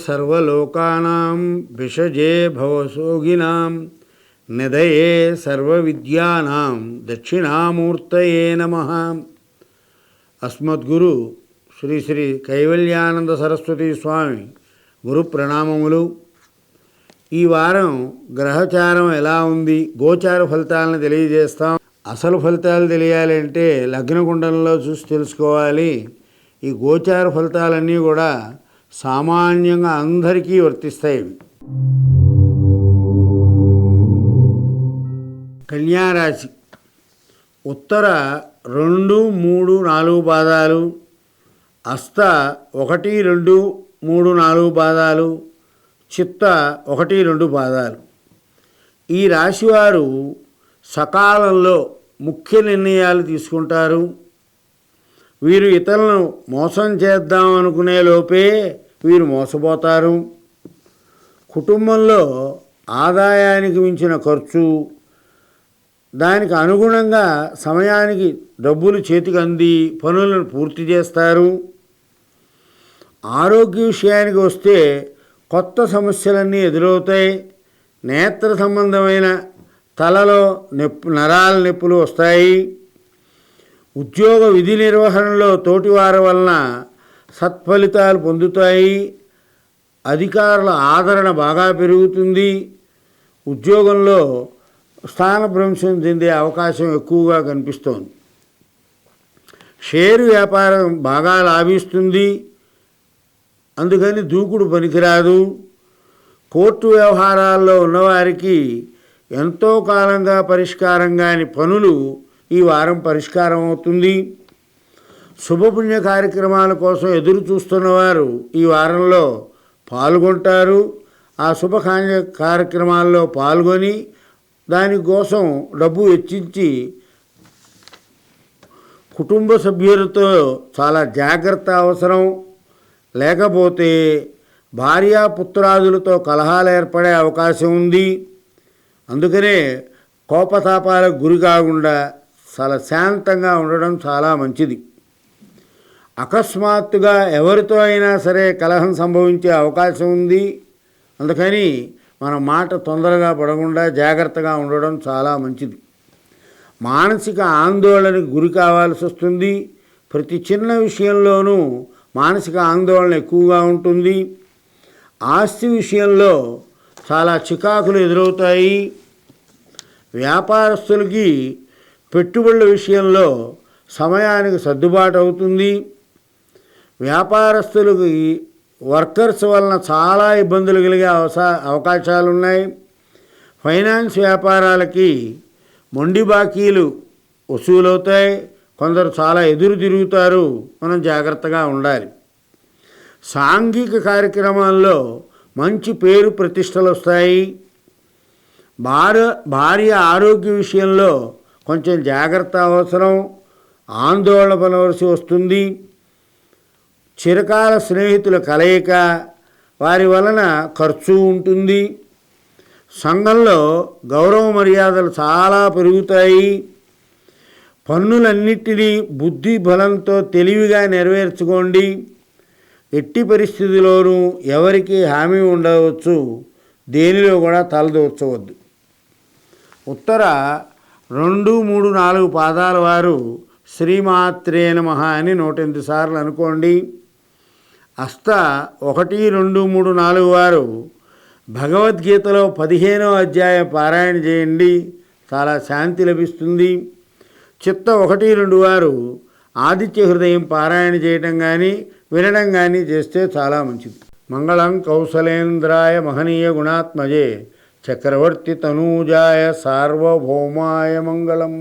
సర్వలోకానాం విషజే భవసోగినాం నిధయే సర్వవిద్యానాం దక్షిణామూర్తయే నమః. అస్మద్గురు శ్రీ శ్రీ కైవల్యానంద సరస్వతి స్వామి గురు ప్రణామములు. ఈ వారం గ్రహచారం ఎలా ఉంది, గోచార ఫలితాలను తెలియజేస్తాం. అసలు ఫలితాలు తెలియాలంటే లగ్నకుండంలో చూసి తెలుసుకోవాలి. ఈ గోచార ఫలితాలన్నీ కూడా సామాన్యంగా అందరికీ వర్తిస్తాయి. కన్యారాశి ఉత్తర 2, 3, 4 పాదాలు, హస్త 1, 2, 3, 4 పాదాలు, చిత్త 1, 2 పాదాలు. ఈ రాశివారు సకాలంలో ముఖ్య నిర్ణయాలు తీసుకుంటారు. వీరు ఇతరులను మోసం చేద్దాం అనుకునే లోపే వీరు మోసపోతారు. కుటుంబంలో ఆదాయానికి మించిన ఖర్చు, దానికి అనుగుణంగా సమయానికి డబ్బులు చేతికి అంది పనులను పూర్తి చేస్తారు. ఆరోగ్య విషయానికి వస్తే కొత్త సమస్యలన్నీ ఎదురవుతాయి. నేత్ర సంబంధమైన తలలో నరాల నొప్పులు వస్తాయి. ఉద్యోగ విధి నిర్వహణలో తోటివారి వలన సత్ఫలితాలు పొందుతాయి. అధికారుల ఆదరణ బాగా పెరుగుతుంది. ఉద్యోగంలో స్థానభ్రంశం చెందే అవకాశం ఎక్కువగా కనిపిస్తోంది. షేరు వ్యాపారం బాగా లాభిస్తుంది, అందుకని దూకుడు పనికిరాదు. కోర్టు వ్యవహారాల్లో ఉన్నవారికి ఎంతో కాలంగా పరిష్కారం కాని పనులు ఈ వారం పరిష్కారం అవుతుంది. శుభపుణ్య కార్యక్రమాల కోసం ఎదురు చూస్తున్నవారు ఈ వారంలో పాల్గొంటారు. ఆ శుభ కార్యక్రమాల్లో పాల్గొని దానికోసం డబ్బు వెచ్చించి కుటుంబ సభ్యులతో చాలా జాగ్రత్త అవసరం. లేకపోతే భార్యాపుత్రాదులతో కలహాలు ఏర్పడే అవకాశం ఉంది. అందుకనే కోపతాపాలకు గురి కాకుండా చాలా శాంతంగా ఉండడం చాలా మంచిది. అకస్మాత్తుగా ఎవరితో అయినా సరే కలహం సంభవించే అవకాశం ఉంది. అందుకని మన మాట తొందరగా పడకుండా జాగ్రత్తగా ఉండడం చాలా మంచిది. మానసిక ఆందోళనకు గురి కావాల్సి వస్తుంది. ప్రతి చిన్న విషయంలోనూ మానసిక ఆందోళన ఎక్కువగా ఉంటుంది. ఆస్తి విషయంలో చాలా చికాకులు ఎదురవుతాయి. వ్యాపారస్తులకి పెట్టుబడుల విషయంలో సమయానికి సర్దుబాటు అవుతుంది. వ్యాపారస్తులకి వర్కర్స్ వలన చాలా ఇబ్బందులు కలిగే అవకాశాలు ఉన్నాయి. ఫైనాన్స్ వ్యాపారాలకి మొండి బాకీలు వసూలవుతాయి. కొందరు చాలా ఎదురు తిరుగుతారు. మనం జాగ్రత్తగా ఉండాలి. సాంఘిక కార్యక్రమాల్లో మంచి పేరు ప్రతిష్టలు వస్తాయి. భార్య ఆరోగ్య విషయంలో కొంచెం జాగ్రత్త అవసరం. ఆందోళన పడవలసి వస్తుంది. చిరకాల స్నేహితుల కలయిక, వారి వలన ఖర్చు ఉంటుంది. సంఘంలో గౌరవ మర్యాదలు చాలా పెరుగుతాయి. పన్నులన్నిటినీ బుద్ధి బలంతో తెలివిగా నెరవేర్చుకోండి. ఎట్టి పరిస్థితిలోనూ ఎవరికి హామీ ఉండవచ్చు, దేనిలో కూడా తలదూర్చవద్దు. ఉత్తర 2, 3, 4 పాదాల వారు శ్రీమాత్రే నమః అని 108 సార్లు అనుకోండి. హస్త 1, 2, 3, 4 వారు భగవద్గీతలో 15వ అధ్యాయం పారాయణ చేయండి, చాలా శాంతి లభిస్తుంది. చిత్త 1, 2 వారు ఆదిత్య హృదయం పారాయణ చేయటం కానీ వినడం కానీ చేస్తే చాలా మంచిది. మంగళం కౌసలేంద్రాయ మహనీయ గుణాత్మజే చక్రవర్తి తనూజాయ సార్వభౌమాయ మంగళం.